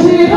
Bye.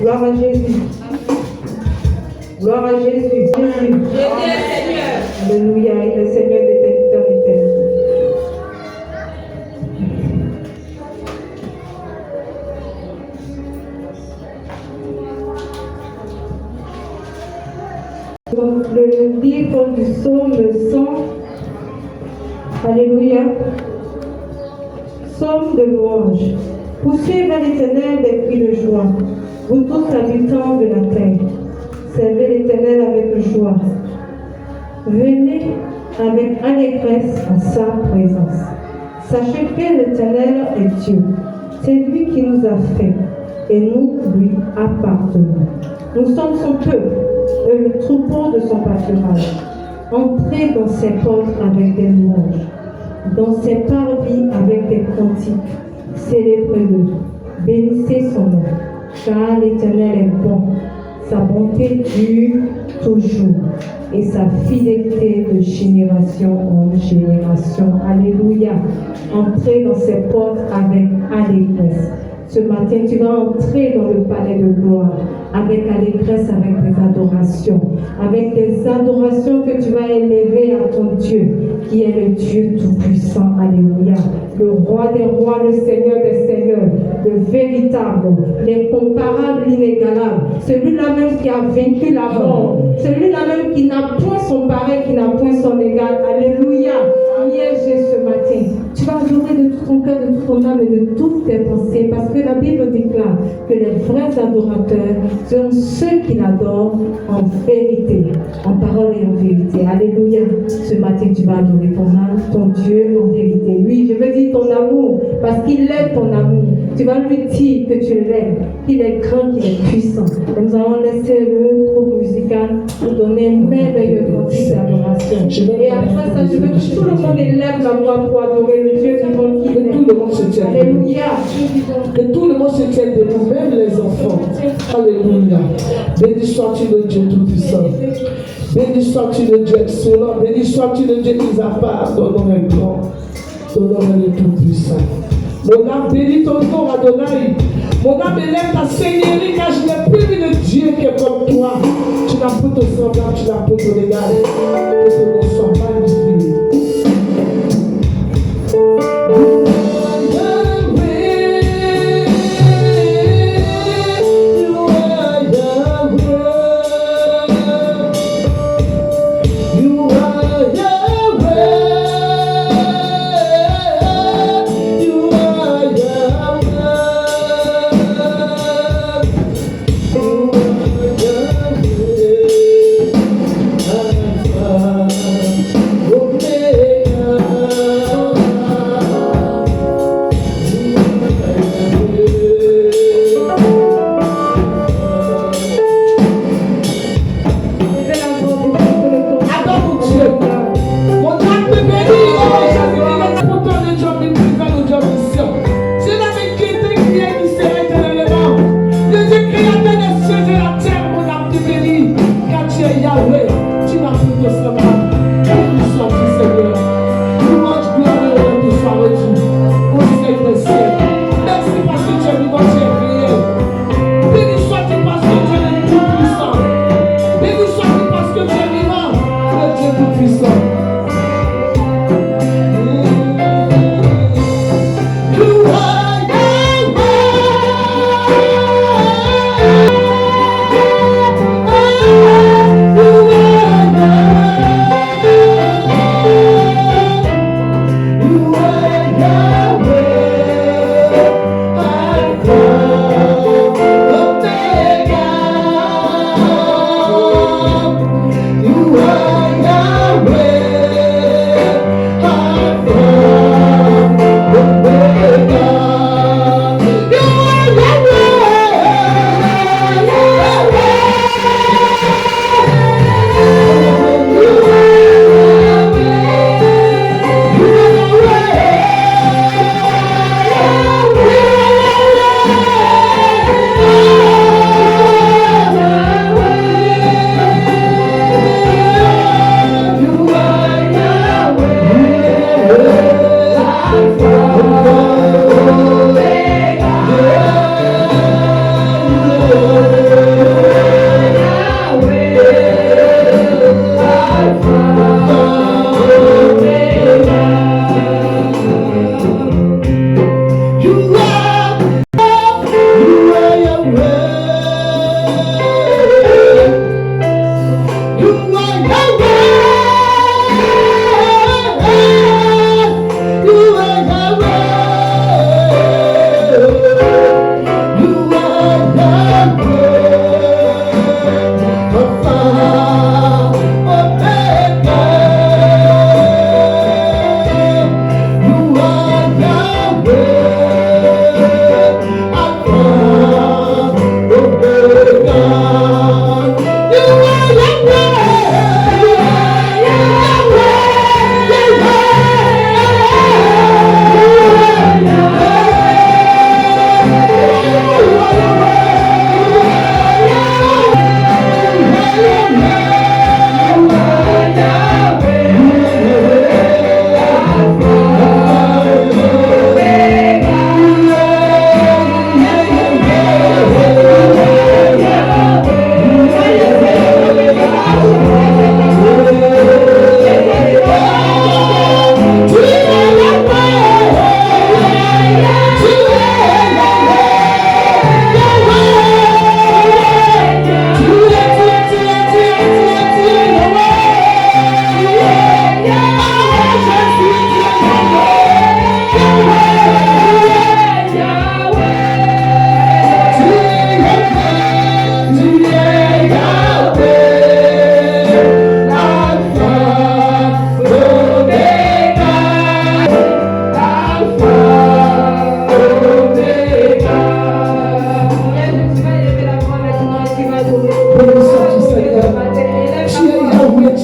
Gloire à Jésus. Gloire à Jésus. Jésus est Seigneur. Alléluia. Il est Seigneur d'éternité. Donc, le livre du psaume 100. Alléluia. Psaume de louange. Poursuivez l'Éternel des cris de joie, vous tous habitants de la terre. Servez l'Éternel avec joie. Venez avec allégresse à sa présence. Sachez que l'Éternel est Dieu. C'est lui qui nous a fait et nous lui appartenons. Nous sommes son peuple et le troupeau de son pâturage. Entrez dans ses portes avec des louanges, dans ses parvis avec des cantiques. Célébrez-le, bénissez son nom, car l'Éternel est bon. Sa bonté dure toujours et sa fidélité de génération en génération. Alléluia. Entrez dans ses portes avec allégresse. Ce matin, tu vas entrer dans le palais de gloire avec allégresse, avec des adorations que tu vas élever à ton Dieu, qui est le Dieu Tout-Puissant. Alléluia. Le roi des rois, le Seigneur des seigneurs, le véritable, l'incomparable, l'inégalable, celui-là même qui a vaincu la mort, celui-là même qui n'a point son pareil, qui n'a point son égal. Alléluia. Liège ce matin. Tu vas adorer de tout ton cœur, de toute ton âme et de toutes tes pensées, parce que la Bible déclare que les vrais adorateurs sont ceux qui l'adorent en vérité, en parole et en vérité. Alléluia. Ce matin, tu vas adorer ton âme, ton Dieu en vérité. Oui, je veux dire ton amour, parce qu'il est ton amour. Tu vas lui dire que tu l'aimes, qu'il est grand, qu'il est puissant. Et nous allons laisser le groupe musical nous donner un merveilleux cantique d'adoration. Et après ça, je veux que tout le monde élève la voix pour adorer le Dieu vivant qui est. Que tout le monde se tienne. Alléluia. Que tout le monde se tienne debout, même les enfants. Alléluia. Béni sois-tu le Dieu Tout-Puissant. Béni sois-tu le Dieu excellent. Béni sois-tu le Dieu qui part. Ton nom est grand. Ton nom est le Tout-Puissant. Mon âme bénit ton nom, Adonai. Mon âme élève ta seigneurie, car je n'ai plus vu de Dieu qui est comme toi. Tu n'as pas de semblable, tu n'as pas de l'égal. Que ton nom soit magnifié.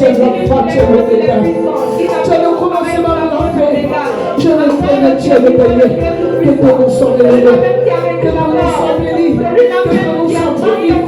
es l'enfant, tu es le État. Tu es le commencement de la fin. Tu es le premier, tu es le dernier. Que ton nom soit élevé. Que ton nom soit béni. Que ton nom soit magnifié.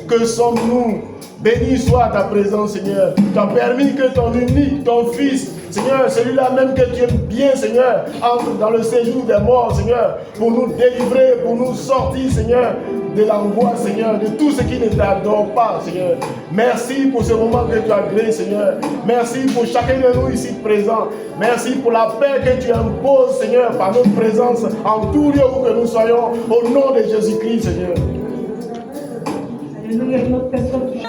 Que sommes-nous? Béni soit ta présence, Seigneur. Tu as permis que ton unique, ton Fils, Seigneur, celui-là même que tu aimes bien, Seigneur, entre dans le séjour des morts, Seigneur, pour nous délivrer, pour nous sortir, Seigneur, de l'angoisse, Seigneur, de tout ce qui ne t'adore pas, Seigneur. Merci pour ce moment que tu as créé, Seigneur. Merci pour chacun de nous ici présents. Merci pour la paix que tu imposes, Seigneur, par notre présence en tout lieu où que nous soyons, au nom de Jésus-Christ, Seigneur. Alléluia, une autre personne qui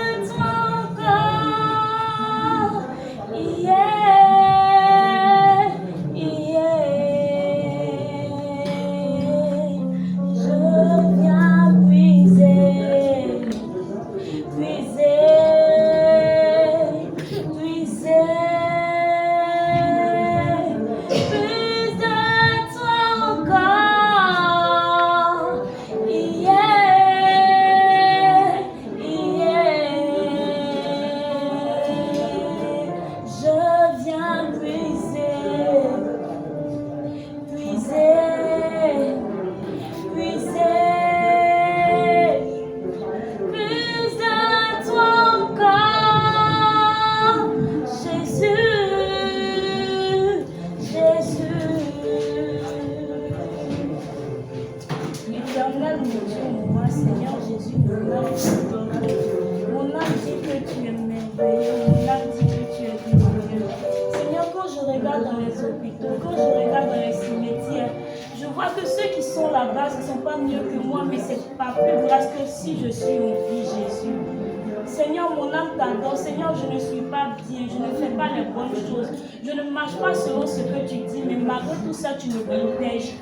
Seigneur, je ne suis pas bien, je ne fais pas les bonnes choses, je ne marche pas selon ce que tu dis, mais malgré tout ça, tu me protèges.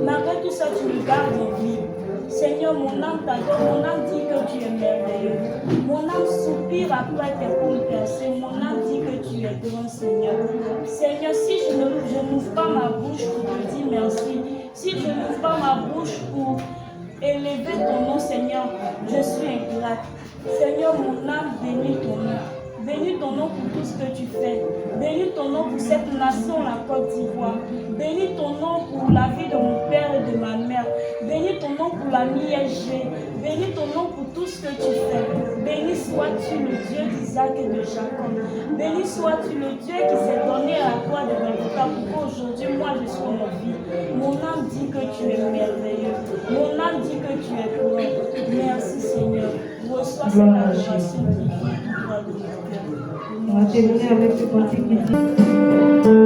Malgré tout ça, tu me gardes en vie. Seigneur, mon âme t'adore, mon âme dit que tu es merveilleux. Mon âme soupire après tes comptes percés, mon âme dit que tu es grand, Seigneur. Seigneur, si je n'ouvre pas ma bouche pour te dire merci, si je n'ouvre pas ma bouche pour élever ton nom, Seigneur, je suis ingrate. Seigneur, mon âme bénit ton nom. Bénis ton nom pour tout ce que tu fais. Bénis ton nom pour cette nation, la Côte d'Ivoire. Bénis ton nom pour la vie de mon père et de ma mère. Bénis ton nom pour la MISG. Bénis ton nom pour tout ce que tu fais. Béni sois-tu le Dieu d'Isaac et de Jacob. Béni sois-tu le Dieu qui s'est donné à la croix de Golgotha pour qu'aujourd'hui, moi, je sois en vie. Mon âme dit que tu es merveilleux. Mon âme dit que tu es grand. Merci Seigneur. Reçois cette adoration divine pour toi de mon cœur. On va terminer avec ce cantique qui dit.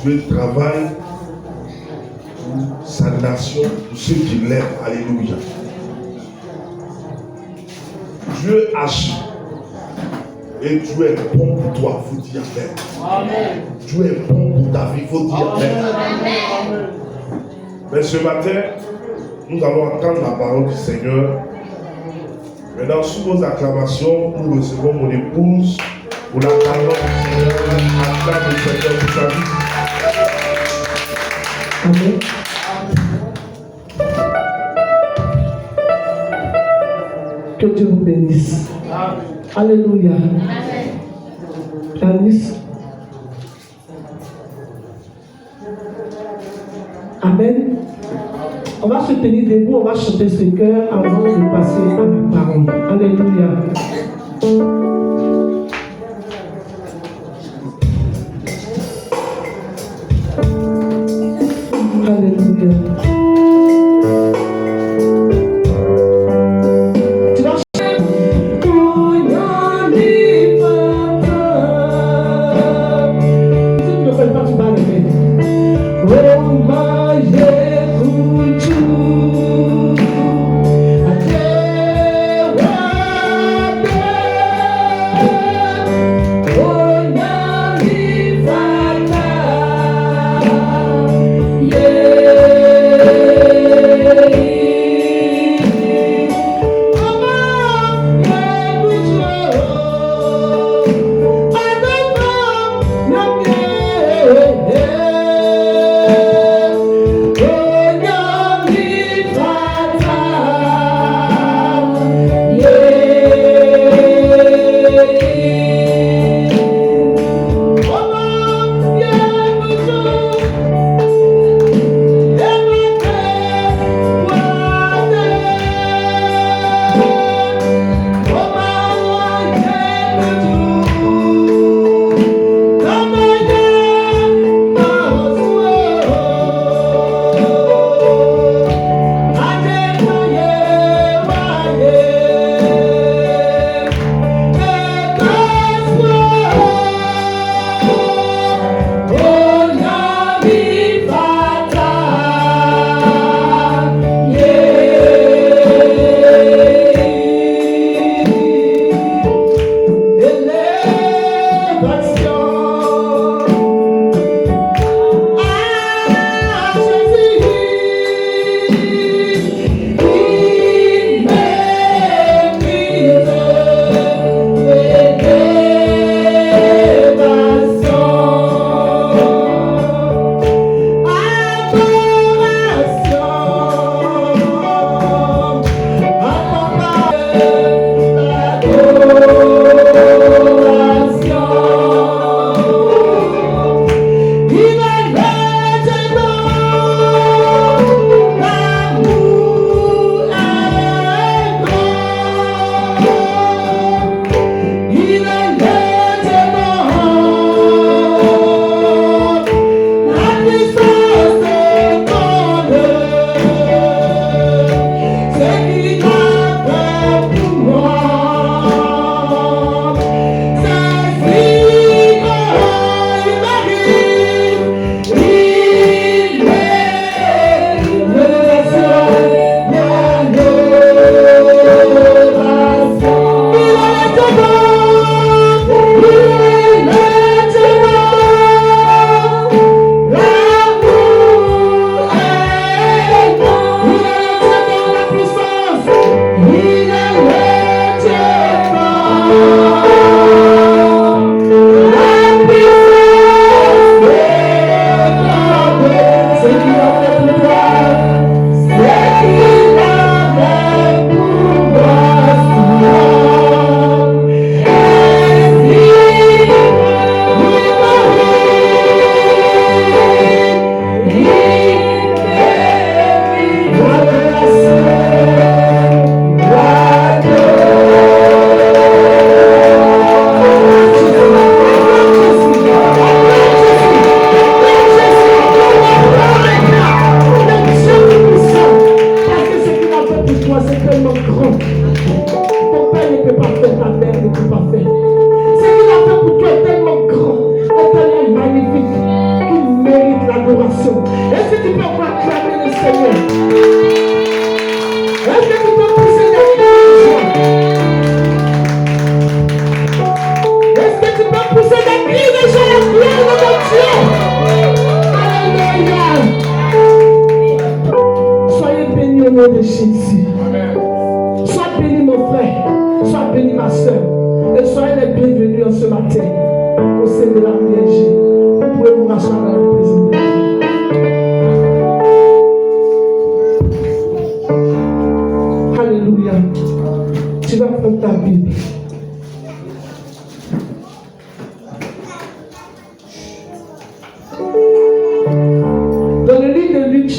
Dieu travaille pour sa nation, pour ceux qui l'aiment. Alléluia. Dieu agit. Et Dieu est bon pour toi. Il faut dire Amen. Dieu est bon pour ta vie. Il faut dire Amen. Mais ce matin, nous allons entendre la parole du Seigneur. Maintenant, sous vos acclamations, nous recevons mon épouse pour la parole du Seigneur. Acclame le Seigneur pour sa vie. Amen. Que Dieu vous bénisse. Amen. Alléluia. Amen. Janice. Amen. On va se tenir debout, on va chanter ce cœur avant de passer à la parole. Alléluia. Alléluia. Tu vas chanter. Si tu ne fais pas, tu vas lever. Oh, my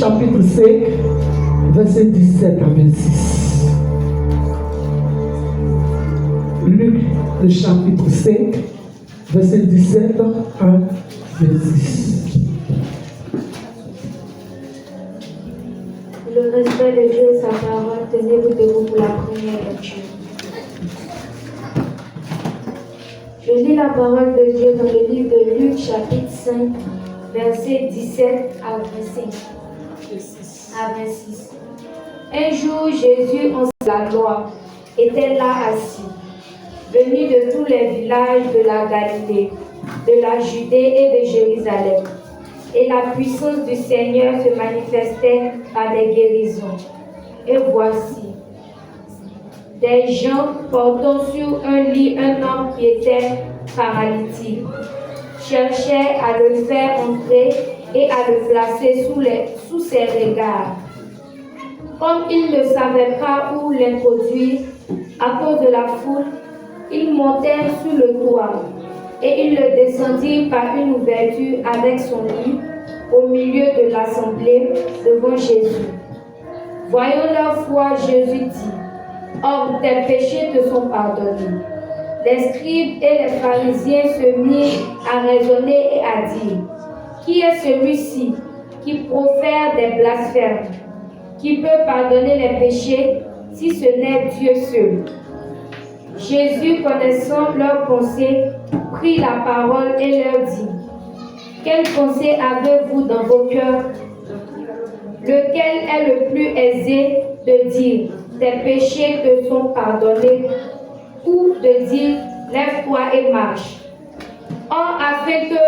chapitre 5, verset 17 à 26. Luc, le chapitre 5, verset 17 à 26. Le respect de Dieu et sa parole, tenez-vous debout pour la première lecture. Je lis la parole de Dieu dans le livre de Luc, chapitre 5, versets 17 à 26. Un jour, Jésus, en la gloire, était là assis, venu de tous les villages de la Galilée, de la Judée et de Jérusalem. Et la puissance du Seigneur se manifestait par des guérisons. Et voici, des gens portant sur un lit un homme qui était paralytique, cherchaient à le faire entrer et à le placer sous ses regards. Comme ils ne savaient pas où l'introduire à cause de la foule, ils montèrent sur le toit et ils le descendirent par une ouverture avec son lit au milieu de l'assemblée devant Jésus. Voyant leur foi, Jésus dit: « Homme, tes péchés te sont pardonnés. » Les scribes et les pharisiens se mirent à raisonner et à dire: « Qui est celui-ci qui profère des blasphèmes? Qui peut pardonner les péchés si ce n'est Dieu seul? » Jésus, connaissant leurs pensées, prit la parole et leur dit: « Quelle pensée avez-vous dans vos cœurs? Lequel est le plus aisé de dire: tes péchés te sont pardonnés, ou de dire: lève-toi et marche? Or, afin que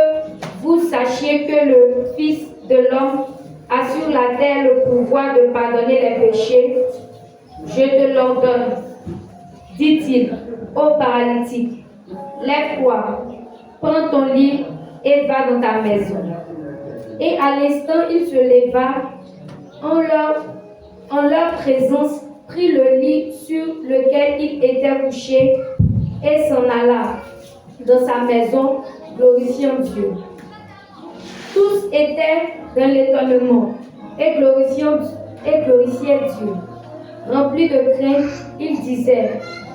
vous sachiez que le Fils de l'homme a sur la terre le pouvoir de pardonner les péchés, je te l'ordonne, dit-il au paralytique: lève-toi, prends ton lit et va dans ta maison. Et à l'instant, il se leva, en leur présence, prit le lit sur lequel il était couché et s'en alla dans sa maison, glorifiant Dieu. Tous étaient dans l'étonnement et glorifiaient Dieu. Remplis de crainte, ils disaient: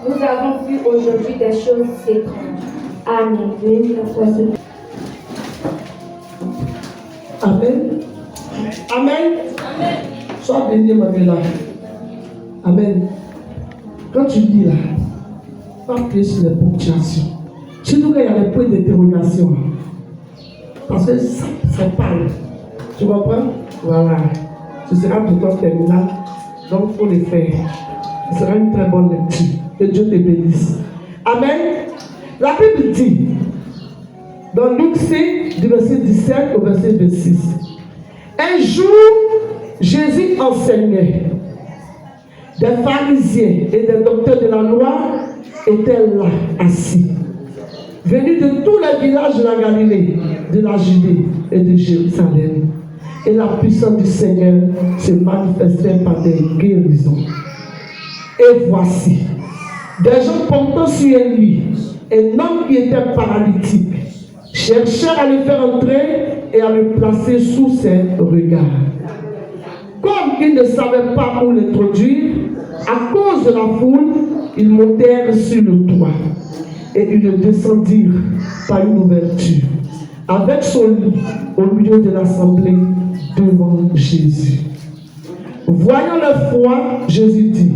nous avons vu aujourd'hui des choses étranges. Amen. Amen. Amen. Sois béni, Manuela. Amen. Quand tu dis là, pas appuyer sur les ponctuations. Surtout quand il y a des points d'interrogation. Parce que ça parle. Tu comprends? Voilà. Ce sera pour toi terminal. Donc il faut le faire. Ce sera une très bonne lecture. Que Dieu te bénisse. Amen. La Bible dit, dans Luc 5, du verset 17 au verset 26, un jour, Jésus enseignait. Des pharisiens et des docteurs de la loi étaient là, assis, venus de tous les villages de la Galilée, de la Judée et de Jérusalem. Et la puissance du Seigneur se manifestait par des guérisons. Et voici, des gens portant sur un lit, un homme qui était paralytique, cherchèrent à le faire entrer et à le placer sous ses regards. Comme ils ne savaient pas où l'introduire, à cause de la foule, ils montèrent sur le toit et ils le descendirent par une ouverture, avec son lit au milieu de l'assemblée devant Jésus. Voyant leur foi, Jésus dit: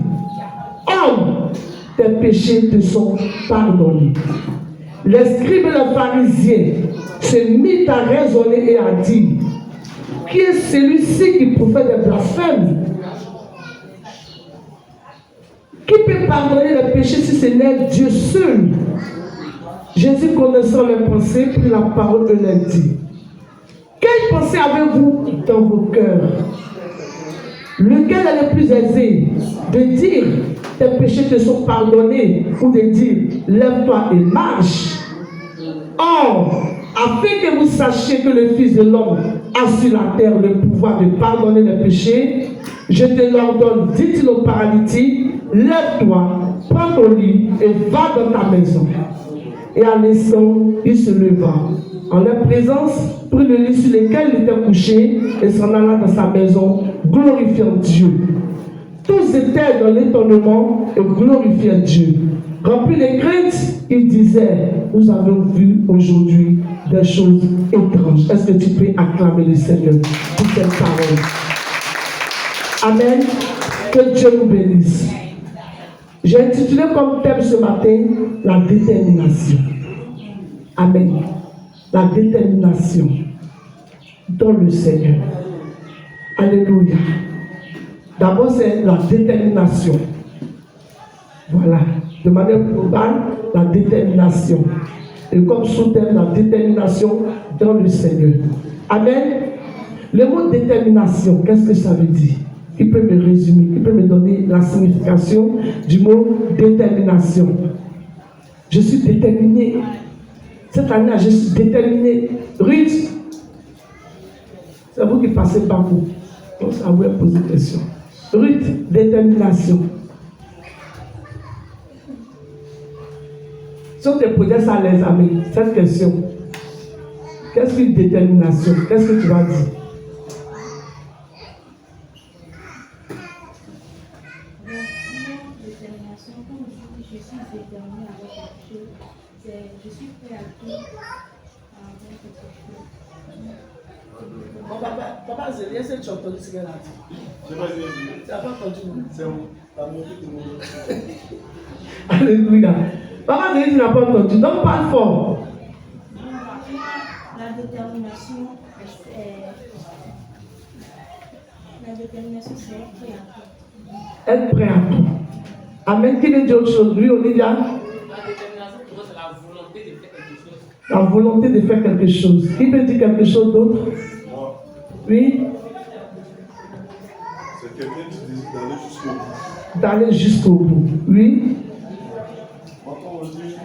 homme, tes péchés te sont pardonnés. Les scribes et les pharisiens se mirent à raisonner et à dire: qui est celui-ci qui profère des blasphèmes? Qui peut pardonner les péchés si ce n'est Dieu seul? Jésus, connaissant les pensées, prit la parole et leur dit: quelle pensée avez-vous dans vos cœurs? Lequel est le plus aisé de dire tes péchés te sont pardonnés, ou de dire lève-toi et marche? Or, afin que vous sachiez que le Fils de l'homme a sur la terre le pouvoir de pardonner les péchés, je te l'ordonne, dit-il au paralytique, lève-toi, prends ton lit et va dans ta maison. Et à l'instant, il se leva. En leur présence, prit le lit sur lequel il était couché et s'en alla dans sa maison, glorifiant Dieu. Tous étaient dans l'étonnement et glorifiaient Dieu. Remplis de crainte, ils disaient, nous avons vu aujourd'hui des choses étranges. Est-ce que tu peux acclamer le Seigneur pour cette parole? Amen. Que Dieu nous bénisse. J'ai intitulé comme thème ce matin la détermination. Amen. La détermination dans le Seigneur. Alléluia. D'abord, c'est la détermination. Voilà. De manière globale, la détermination. Et comme sous-thème, la détermination dans le Seigneur. Amen. Le mot détermination, qu'est-ce que ça veut dire? Il peut me résumer, il peut me donner la signification du mot détermination. Je suis déterminé. Cette année, je suis déterminé. Ruth, c'est vous qui passez par vous. Donc, ça vous poser une question. Ruth, détermination. Si on te posait ça à l'examen, cette question, qu'est-ce qu'une détermination? Qu'est-ce que tu vas dire? Détermination, quand je suis déterminée à avoir quelque chose, je suis prêt à tout à avoir quelque chose. Bon, papa, est-ce que tu as entendu ce qu'elle a dit? Je n'ai pas dit. Tu n'as pas entendu? C'est où? La montée de mon. Alléluia. Papa, tu n'as pas entendu. Donc, parle fort. La détermination, c'est être prêt à tout. Être prêt à tout. Amen. Qui veut dire autre chose? Oui, Olivia? La détermination, pour moi, c'est la volonté de faire quelque chose. La volonté de faire quelque chose. Qui peut dire quelque chose d'autre? Moi, Oui? c'est quelqu'un qui décide d'aller jusqu'au bout. D'aller jusqu'au bout. Oui? Moi, quand on dit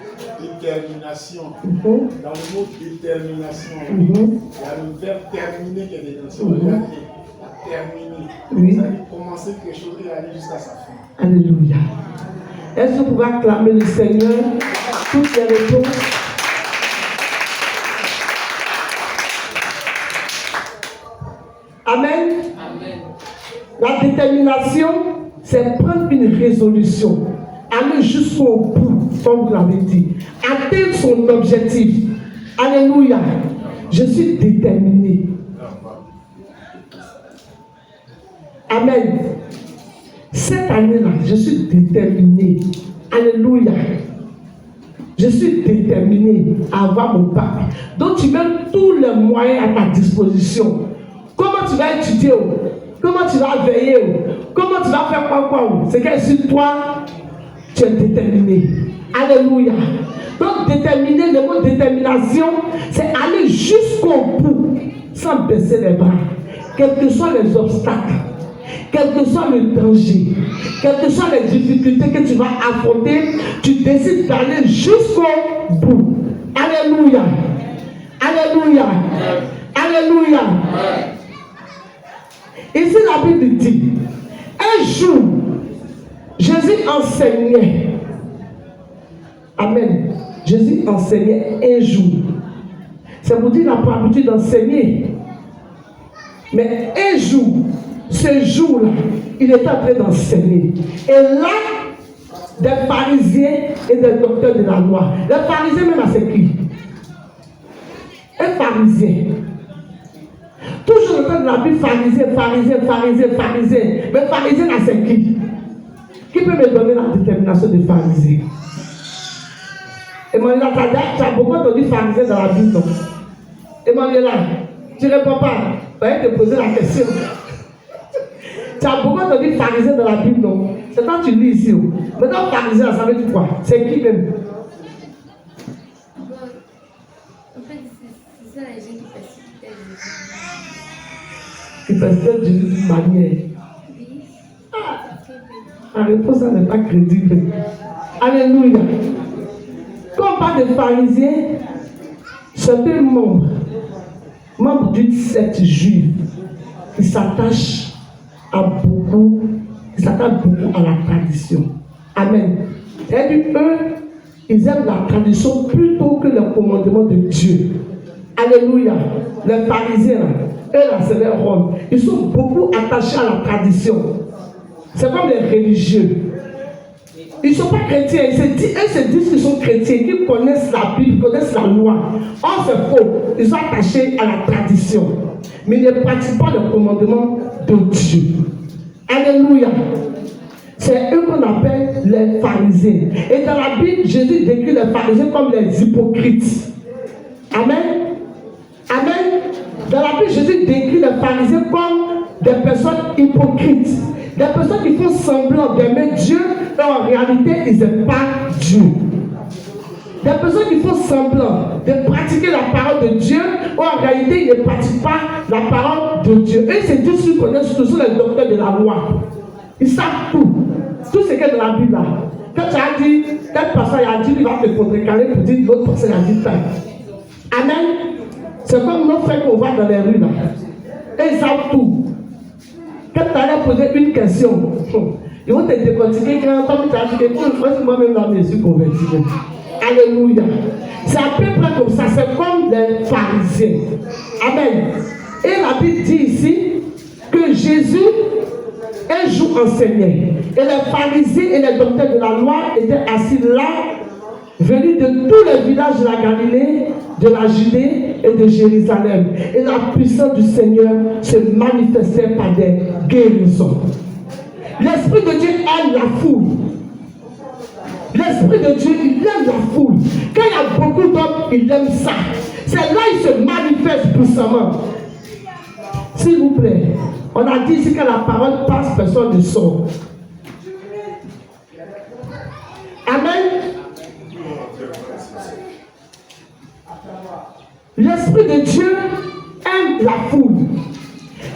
détermination, Mhm. dans le mot détermination, Mhm. il y a le verbe terminer qui est dedans. Mhm. Terminer. Oui. Ça veut dire commencer quelque chose et aller jusqu'à sa fin. Alléluia. Est-ce que vous pouvez acclamer le Seigneur? Toutes les réponses. Amen. Amen. La détermination, c'est prendre une résolution, aller jusqu'au bout, comme vous l'avez dit, atteindre son objectif. Alléluia. Je suis déterminé. Amen. Cette année-là, je suis déterminé. Alléluia. Je suis déterminé à avoir mon bac. Donc tu mets tous les moyens à ta disposition. Comment tu vas étudier? Comment tu vas veiller? Comment tu vas faire quoi? C'est que si toi, tu es déterminé. Alléluia. Donc déterminer, le mot détermination, c'est aller jusqu'au bout sans baisser les bras. Quels que soient les obstacles, quel que soit le danger, quelles que soient les difficultés que tu vas affronter, tu décides d'aller jusqu'au bout. Alléluia. Alléluia. Alléluia. Ici la Bible dit, un jour, Jésus enseignait. Amen. Jésus enseignait un jour. C'est pour dire qu'il n'a pas l'habitude d'enseigner. Mais un jour, ce jour-là, il était en train d'enseigner. Et là, des pharisiens et des docteurs de la loi. Les pharisiens même à c'est qui? Un pharisien. Toujours le temps de la Bible, pharisien. Mais pharisien à c'est qui? Qui peut me donner la détermination de pharisien? Emmanuel, tu as beaucoup entendu pharisien dans la Bible, non? Emmanuel, tu ne réponds pas. Je vais te poser la question. Tu as beaucoup entendu pharisien dans la Bible, non? C'est quand tu lis ici. Maintenant, pharisien, ça veut dire quoi? C'est qui même? En fait, c'est ça les gens qui persécutaient Jésus. Qui persécutent Jésus d'une manière. Oui. La réponse n'est pas crédible. Alléluia. Quand on parle de pharisiens, c'est un membre d'une secte juive qui s'attache beaucoup à la tradition. Amen. C'est-à-dire eux, ils aiment la tradition plutôt que le commandement de Dieu. Alléluia. Les pharisiens, eux là, c'est leur rôle. Ils sont beaucoup attachés à la tradition. C'est comme les religieux. Ils ne sont pas chrétiens. Ils se disent qu'ils sont chrétiens, qu'ils connaissent la Bible, ils connaissent la loi. Or, c'est faux. Ils sont attachés à la tradition. Mais ils ne pratiquent pas le commandement de Dieu. Alléluia. C'est eux qu'on appelle les pharisiens. Et dans la Bible, Jésus décrit les pharisiens comme les hypocrites. Amen. Amen. Dans la Bible, Jésus décrit les pharisiens comme des personnes hypocrites. Des personnes qui font semblant d'aimer Dieu, et en réalité, ils n'aiment pas Dieu. Des personnes qui font semblant de pratiquer la parole de Dieu, ou en réalité, ils ne pratiquent pas la parole de Dieu. Et c'est Dieu qui connaissent tous les docteurs de la loi. Ils savent tout. Tout ce qui est dans la Bible là. Quand tu as dit, tel personne a dit, il va te contrecarrer pour dire l'autre personne a dit ça. Amen. C'est comme nos frères qu'on voit dans les rues là. Et ils savent tout. Quand tu allais poser une question, ils vont te décortiquer quand tu as dit que moi-même là, je suis converti. Alléluia. C'est à peu près comme ça. C'est comme les pharisiens. Amen. Et la Bible dit ici que Jésus un jour enseignait. Et les pharisiens et les docteurs de la loi étaient assis là, venus de tous les villages de la Galilée, de la Judée et de Jérusalem. Et la puissance du Seigneur se manifestait par des guérisons. L'Esprit de Dieu aime la foule. L'Esprit de Dieu, il aime la foule. Quand il y a beaucoup d'hommes, il aime ça. C'est là qu'il se manifeste puissamment. S'il vous plaît, on a dit ici que la parole passe, personne ne sort. Amen. L'Esprit de Dieu aime la foule.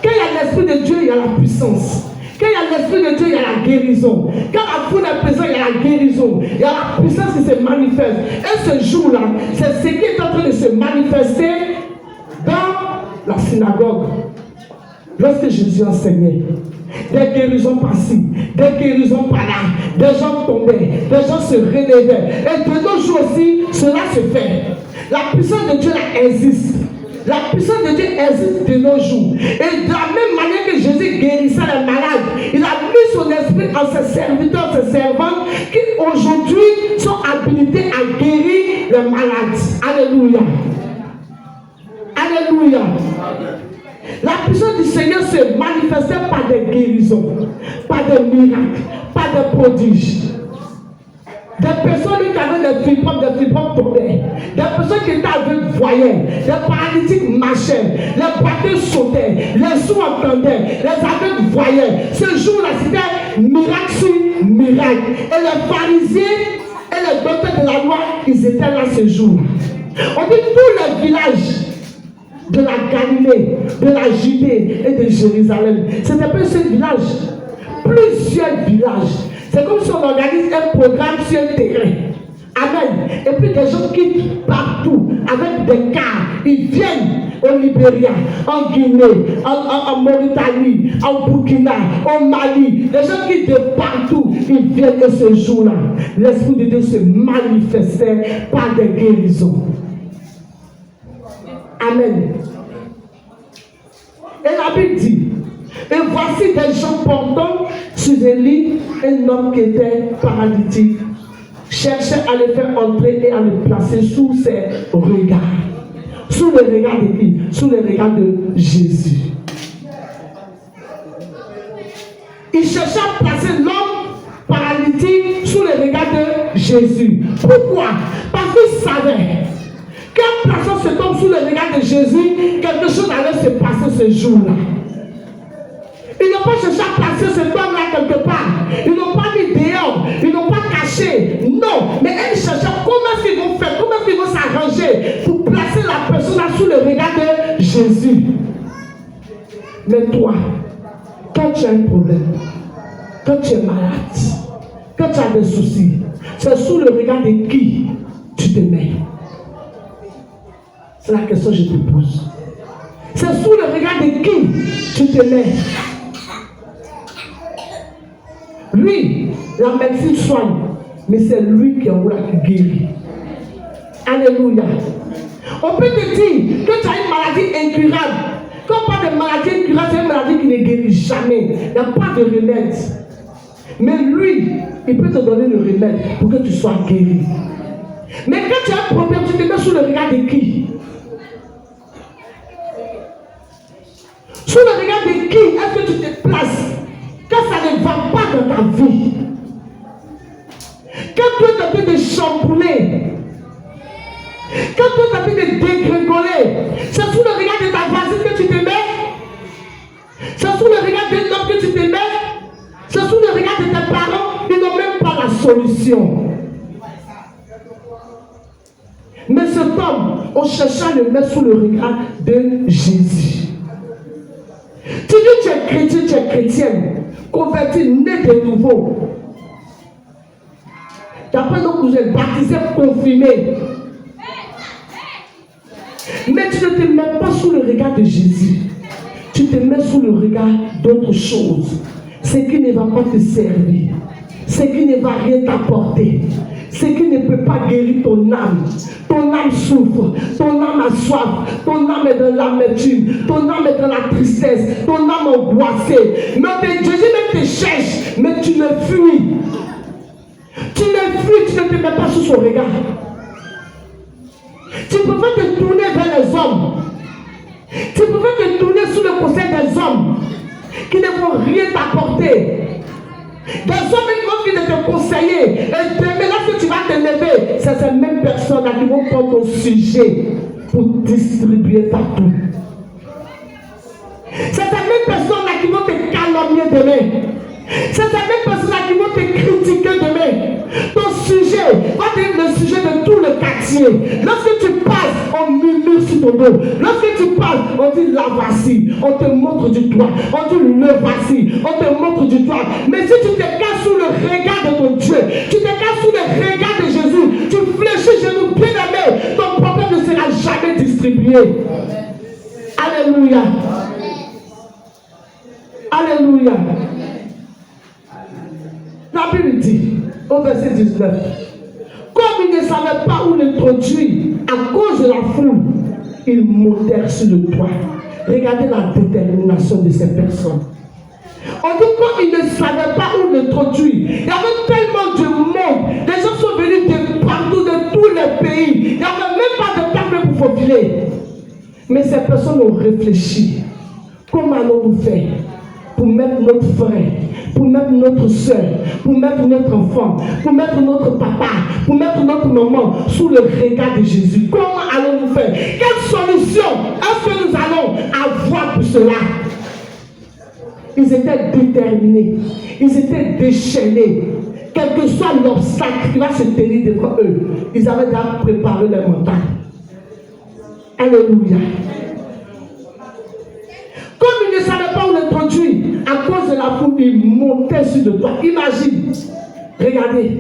Quand il y a l'Esprit de Dieu, il y a la puissance. Quand il y a l'Esprit de Dieu, il y a la guérison. Quand la foule est présente, il y a la guérison. Il y a la puissance qui se manifeste. Et ce jour-là, c'est ce qui est en train de se manifester dans la synagogue. Lorsque Jésus enseignait, des guérisons par-ci, des guérisons par-là, des gens tombaient, des gens se relevaient. Et de nos jours aussi, cela se fait. La puissance de Dieu là existe. La puissance de Dieu existe de nos jours. Et de la même manière que Jésus guérissait les malades, il a mis son esprit en ses serviteurs, ses servantes, qui aujourd'hui sont habilités à guérir les malades. Alléluia. Alléluia. La puissance du Seigneur se manifestait par des guérisons, par des miracles, par des prodiges. Des personnes qui avaient des fibromes tombaient. Des personnes qui étaient aveugles voyaient. Les paralytiques marchaient. Les boiteux sautaient. Les sourds entendaient. Les aveugles voyaient. Ce jour-là, c'était miracle sur miracle. Et les pharisiens et les docteurs de la loi, ils étaient là ce jour. On dit tous les villages de la Galilée, de la Judée et de Jérusalem. C'était pas un seul village. Plusieurs villages. C'est comme si on organise un programme sur un terrain. Amen. Et puis des gens quittent partout avec des cars. Ils viennent au Libéria, en Guinée, en Mauritanie, en Burkina, au Mali. Les gens quittent de partout. Ils viennent et ce jour-là, l'Esprit de Dieu se manifestait par des guérisons. Amen. Et la Bible dit, et voici des gens portant sur des lits un homme qui était paralytique, cherchait à le faire entrer et à le placer sous ses regards. Sous le regard de qui? Sous le regard de Jésus. Il cherchait à placer l'homme paralytique sous le regard de Jésus. Pourquoi? Parce qu'il savait qu'en plaçant cet homme sous le regard de Jésus, quelque chose allait se passer ce jour-là. Ils n'ont pas cherché à placer cet homme-là quelque part. Ils n'ont pas mis dehors. Ils n'ont pas caché. Non. Mais ils cherchaient comment ils vont faire, comment ils vont s'arranger pour placer la personne-là sous le regard de Jésus. Mais toi, quand tu as un problème, quand tu es malade, quand tu as des soucis, c'est sous le regard de qui tu te mets? C'est la question que je te pose. C'est sous le regard de qui tu te mets? Lui, la médecine soigne, mais c'est lui qui envoie qui guérit. Alléluia. On peut te dire que tu as une maladie incurable. Quand on parle de maladie incurable, c'est une maladie qui ne guérit jamais. Il n'y a pas de remède. Mais lui, il peut te donner le remède pour que tu sois guéri. Mais quand tu as un problème, tu te mets sous le regard de qui? Sous le regard de qui est-ce que tu te places quand ça ne va pas dans ta vie? Quand tu es en train de chambouler, quand tu es en train de dégringoler, c'est sous le regard de ta voisine que tu te mets? C'est sous le regard d'un homme que tu te mets? C'est sous le regard de tes parents? Ils n'ont même pas la solution. Mais cet homme, on chercha à le mettre sous le regard de Jésus. Tu dis tu es chrétien, tu es chrétienne, converti, né de nouveau. D'après nos cousins, baptisé, confirmé. Mais tu ne te mets pas sous le regard de Jésus. Tu te mets sous le regard d'autre chose. Ce qui ne va pas te servir. Ce qui ne va rien t'apporter. Ce qui ne peut pas guérir ton âme. Ton âme souffre, ton âme a soif, ton âme est dans l'amertume, ton âme est dans la tristesse, ton âme angoissée. Mais Jésus même te cherche, mais tu le fuis. Tu le fuis, tu ne te mets pas sous son regard. Tu préfères te tourner vers les hommes. Tu préfères te tourner sous le conseil des hommes qui ne vont rien t'apporter. Des hommes qui vont venir te conseiller. Et demain, lorsque tu vas te lever, c'est ces mêmes personnes-là qui vont prendre ton sujet pour distribuer partout. C'est ces mêmes personnes-là qui vont te calomnier demain. C'est ces mêmes personnes-là qui vont te critiquer demain. Ton sujet va être le sujet de tout le quartier. Lorsque tu passes, on murmure sur ton dos. Lorsque tu passes, on dit la voici. On te montre du doigt. On dit le voici. On te montre du doigt. Mais si tu te casses sous le regard de ton Dieu, tu te casses sous le regard de Jésus, tu fléchis genoux bien aimé, ton problème ne sera jamais distribué. Alléluia. Alléluia. La Bible dit, au verset 19, comme ils ne savaient pas où l'introduire à cause de la foule, ils montèrent sur le toit. Regardez la détermination de ces personnes. On dit comme ils ne savaient pas où l'introduire. Il y avait tellement de monde. Les gens sont venus de partout, de tous les pays. Il n'y avait même pas de temps pour faufiler. Mais ces personnes ont réfléchi. Comment allons-nous faire pour mettre notre frère, pour mettre notre soeur, pour mettre notre enfant, pour mettre notre papa, pour mettre notre maman sous le regard de Jésus? Comment allons-nous faire? Quelle solution est-ce que nous allons avoir pour cela? Ils étaient déterminés, ils étaient déchaînés. Quel que soit l'obstacle qui va se tenir devant eux, ils avaient déjà préparé leur mental. Alléluia. Comme ils ne savaient pas où l'introduire, à cause de la foule, ils montaient sur le toit. Imagine, regardez,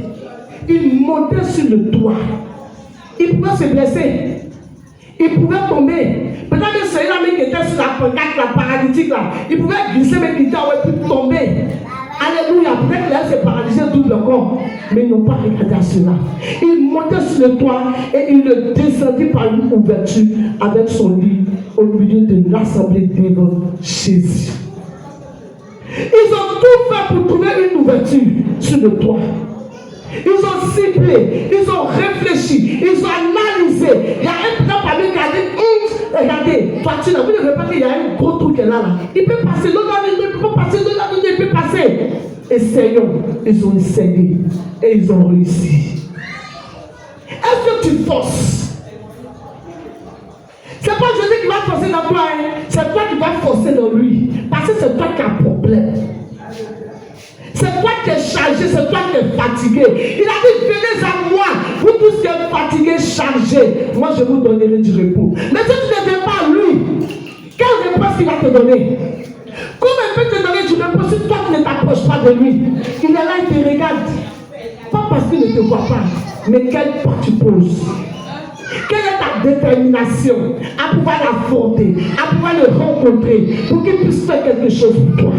ils montaient sur le toit. Ils pouvaient se blesser. Ils pouvaient tomber. Peut-être celui-là qui était sur la pancarte, la paralytique là, il pouvait glisser, mais il aurait pu tomber. Alléluia. Peut-être qu'il s'est paralysé tout le corps. Mais ils n'ont pas regardé à cela. Ils montaient sur le toit et ils le descendaient par une ouverture avec son lit au milieu de l'assemblée devant Jésus. Ils ont tout fait pour trouver une ouverture sur le toit. Ils ont ciblé, ils ont réfléchi, ils ont analysé. Il y a un plan parmi qui a dit, regardez, toi tu n'as vu le repas qu'il y a un gros truc là. Il peut passer, l'autre il peut passer, l'autre il peut passer. Essayons. Ils ont essayé et ils ont réussi. Est-ce que tu forces? C'est pas Jésus qui va forcer dans toi, hein? C'est toi qui vas forcer dans lui. Parce que c'est toi qui as un problème. C'est toi qui es chargé, c'est toi qui es fatigué. Il a dit, venez à moi, vous tous qui êtes fatigués, chargés. Moi, je vous donnerai du repos. Mais si tu ne viens pas à lui, quelle réponse il va te donner? Comment il peut te donner du repos si toi tu ne t'approches pas de lui? Il est là, il te regarde. Pas parce qu'il ne te voit pas, mais quel pas tu poses? Quelle est ta détermination à pouvoir l'affronter, à pouvoir le rencontrer, pour qu'il puisse faire quelque chose pour toi?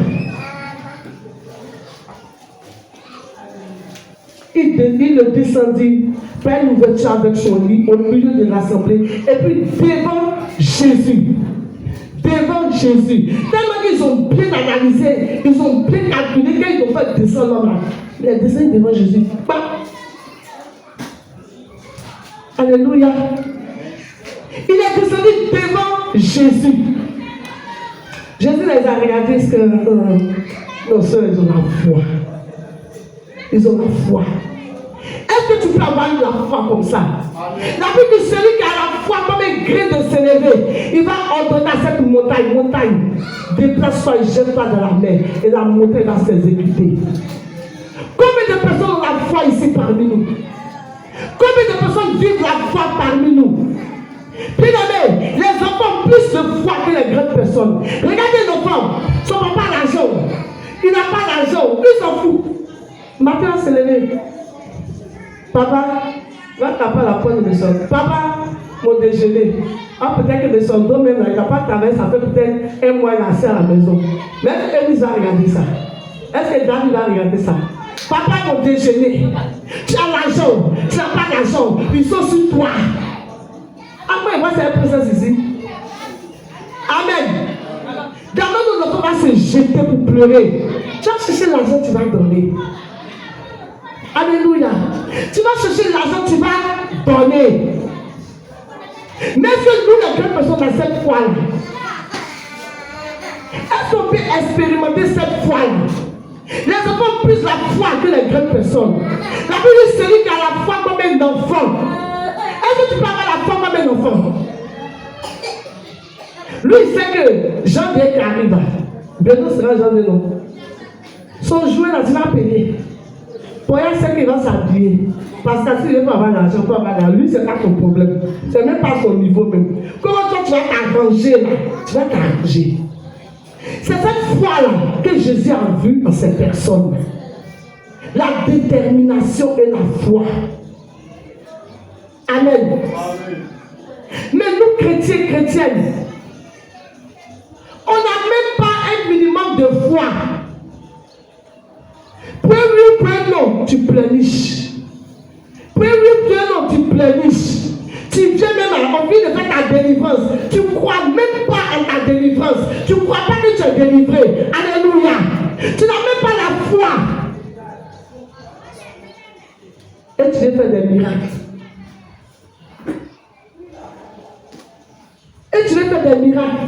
Il le descendit, par une ouverture avec son lit au milieu de l'assemblée, et puis devant Jésus. devant Jésus. Tellement qu'ils ont bien analysé, ils ont bien calculé, quand ils ont fait descendre l'homme là, il est descendu devant Jésus. Alléluia. Il est descendu devant Jésus. Jésus les a regardés parce que nos soeurs, ils ont la foi. Ils ont la foi. Est-ce que tu peux avoir la foi comme ça? La Bible dit celui qui a la foi comme un grain de sénévé, il va ordonner à cette montagne, déplace-toi et jette-toi dans la mer, et la montagne va s'exécuter. Combien de personnes ont la foi ici parmi nous? Combien de personnes vivent la foi parmi nous? Puis les enfants ont plus de foi que les grandes personnes. Regardez l'enfant, son papa a l'argent, il n'a pas l'argent, il s'en fout. Matin, on s'est levé. Papa, va taper la porte de mes soeurs. Papa, mon déjeuner. Ah, peut-être que mes soeurs dorment même, il n'a pas travaillé, ça fait peut-être un mois, il a assis à la maison. Mais est-ce qu'Élise va regarder ça? Est-ce que David va regarder ça? Papa, mon déjeuner. Tu as l'argent, tu n'as pas l'argent, ils sont sur toi. Après, moi, c'est un process ici. Amen. D'abord, nous ne pouvons pas se jeter pour pleurer. Tu vas chercher l'argent, tu vas donner. Alléluia. Tu vas chercher l'argent, tu vas donner. Mais est-ce que nous, les grandes personnes, dans cette foi-là, est-ce qu'on peut expérimenter cette foi-là? Les enfants ont plus la foi que les grandes personnes. La Bible dit celui qui a la foi comme un enfant. Est-ce que tu peux avoir la foi comme un enfant? Lui, il sait que janvier qui arrive. Bientôt sera janvier, non? Son jouet là, tu vas payer. Pour elle, c'est qu'il va s'habiller. Parce que s'il veut avoir l'argent, pour avoir l'argent, lui, c'est pas ton problème. C'est même pas son niveau même. Comment toi, tu vas t'arranger là? Tu vas t'arranger. C'est cette foi-là que Jésus a vue en ces personnes. La détermination et la foi. Amen. Mais nous, chrétiennes, on n'a même pas un minimum de foi. Prie, non, tu pleurniches. Prie, non, tu pleurniches. Tu viens même à envie de faire ta délivrance. Tu ne crois même pas à ta délivrance. Tu ne crois pas que tu es délivré. Alléluia. Tu n'as même pas la foi. Et tu viens faire des miracles. Et tu viens faire des miracles.